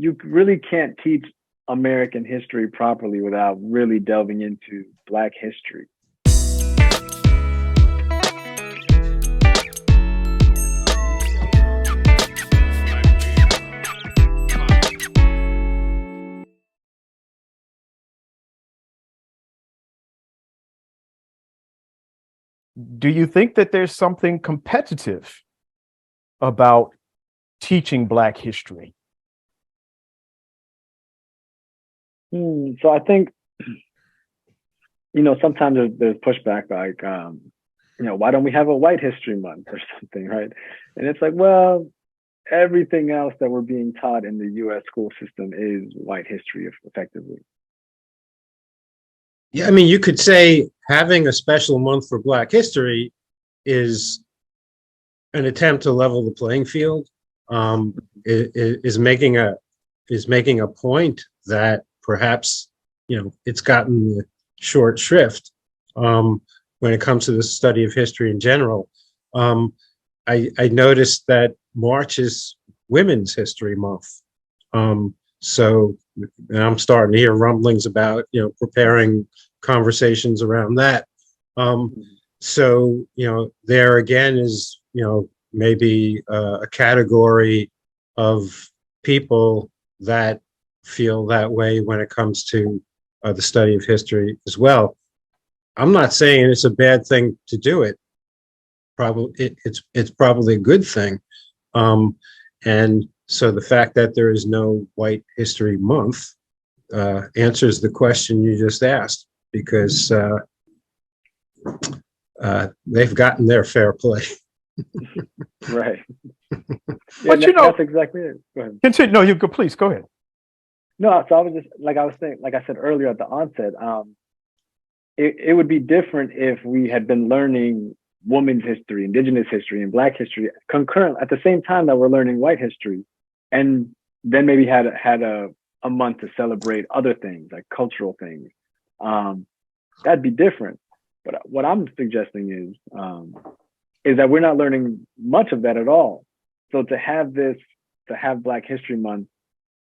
you really can't teach American history properly without really delving into Black history. Do you think that there's something competitive about teaching Black history? So I think, sometimes there's pushback like, why don't we have a White History Month or something, right? And it's like, well, everything else that we're being taught in the U.S. school system is white history, effectively. Yeah, I mean, you could say having a special month for Black history is an attempt to level the playing field. Is making a point that perhaps it's gotten the short shrift when it comes to the study of history in general. I noticed that March is Women's History Month. So I'm starting to hear rumblings about, preparing conversations around that. So, there again is, maybe a category of people that feel that way when it comes to the study of history as well. I'm not saying it's a bad thing to do it. Probably it's probably a good thing. And so the fact that there is no White History Month answers the question you just asked, because they've gotten their fair play. Right. But that's exactly it. Go ahead. Continue. No, please go ahead. No, so I was just like I said earlier at the onset, it would be different if we had been learning women's history, Indigenous history, and Black history concurrent at the same time that we're learning white history, and then maybe had a month to celebrate other things like cultural things. That'd be different. But what I'm suggesting is that we're not learning much of that at all. So to have Black History Month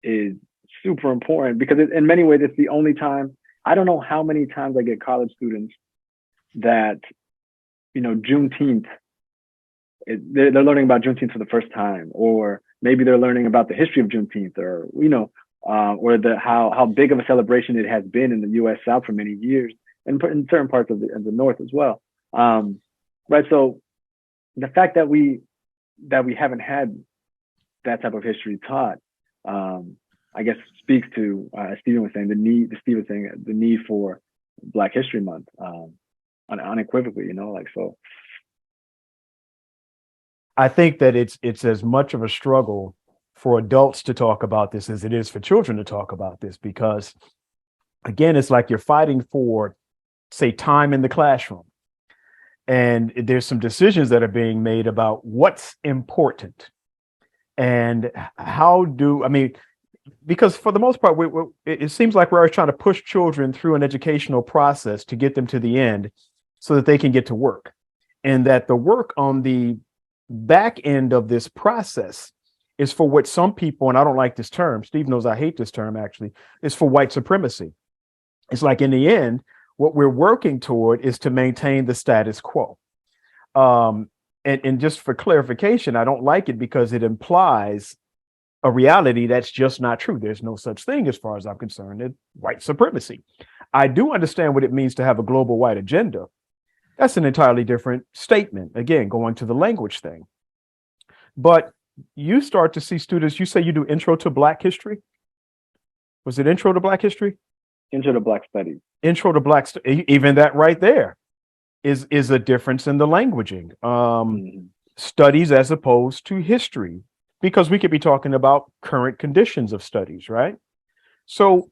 is super important, because in many ways it's the only time. I don't know how many times I get college students that, Juneteenth, they're learning about Juneteenth for the first time, or maybe they're learning about the history of Juneteenth, or or how big of a celebration it has been in the U.S. South for many years, and in certain parts of the North as well. Right. So the fact that we haven't had that type of history taught, I guess speaks to, as Stephen was saying, the need for Black History Month, unequivocally, so. I think that it's as much of a struggle for adults to talk about this as it is for children to talk about this, because again, it's like you're fighting for, say, time in the classroom. And there's some decisions that are being made about what's important and because for the most part, it seems like we're always trying to push children through an educational process to get them to the end so that they can get to work. And that the work on the back end of this process is for what some people, and I don't like this term, Steve knows I hate this term actually, is for white supremacy. It's like in the end, what we're working toward is to maintain the status quo. And just for clarification, I don't like it because it implies a reality that's just not true. There's no such thing, as far as I'm concerned, as white supremacy. I do understand what it means to have a global white agenda. That's an entirely different statement. Again, going to the language thing. But you start to see students, you say you do intro to Black history. Was it intro to Black history? Intro to Black studies. Intro to Black, even that right there is a difference in the languaging. Studies as opposed to history, because we could be talking about current conditions of studies, right? So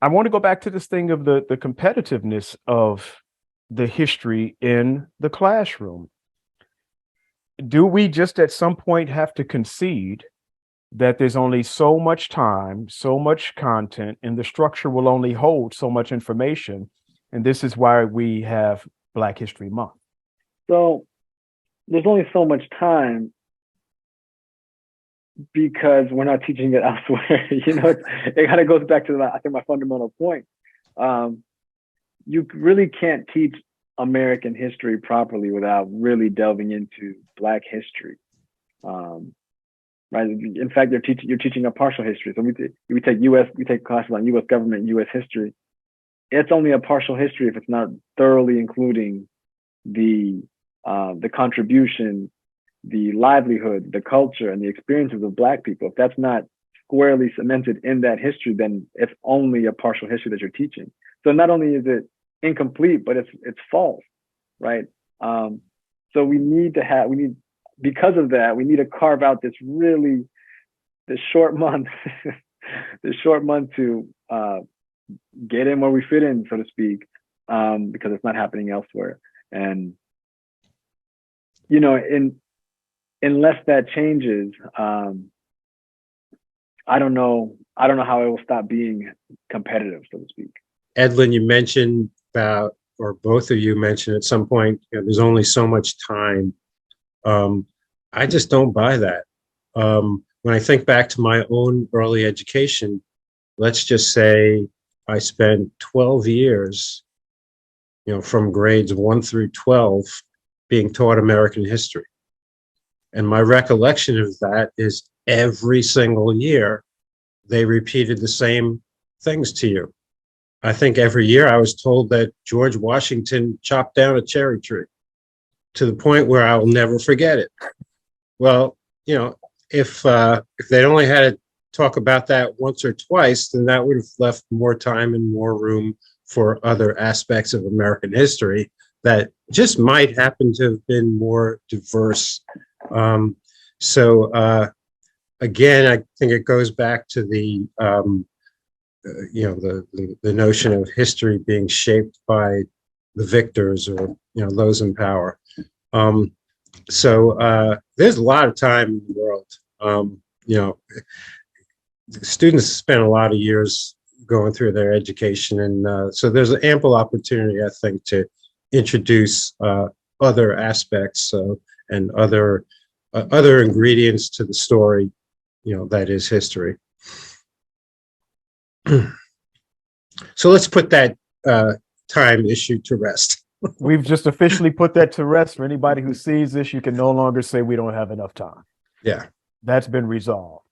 I want to go back to this thing of the competitiveness of the history in the classroom. Do we just at some point have to concede that there's only so much time, so much content, and the structure will only hold so much information? And this is why we have Black History Month. So there's only so much time, because we're not teaching it elsewhere. It kind of goes back to I think my fundamental point. You really can't teach American history properly without really delving into Black history. Right. In fact, you're teaching a partial history. So we take classes on U.S. government, U.S. history. It's only a partial history if it's not thoroughly including the contribution, the livelihood, the culture, and the experiences of Black people. If that's not squarely cemented in that history, then it's only a partial history that you're teaching. So not only is it incomplete, but it's false, right? So because of that, we need to carve out this short month, to get in where we fit in, so to speak, because it's not happening elsewhere. And unless that changes, I don't know how it will stop being competitive, so to speak. Edlin, you mentioned about, or both of you mentioned at some point, there's only so much time. I just don't buy that. When I think back to my own early education, let's just say I spent 12 years, from grades 1 through 12, being taught American history. And my recollection of that is every single year, they repeated the same things to you. I think every year I was told that George Washington chopped down a cherry tree, to the point where I will never forget it. Well, if they'd only had to talk about that once or twice, then that would have left more time and more room for other aspects of American history that just might happen to have been more diverse. Again, I think it goes back to the notion of history being shaped by the victors, or those in power. There's a lot of time in the world. Students spend a lot of years going through their education, and so there's an ample opportunity, I think, to introduce other aspects and other ingredients to the story, that is history. So let's put that time issue to rest. We've just officially put that to rest. For anybody who sees this, you can no longer say we don't have enough time. Yeah. That's been resolved.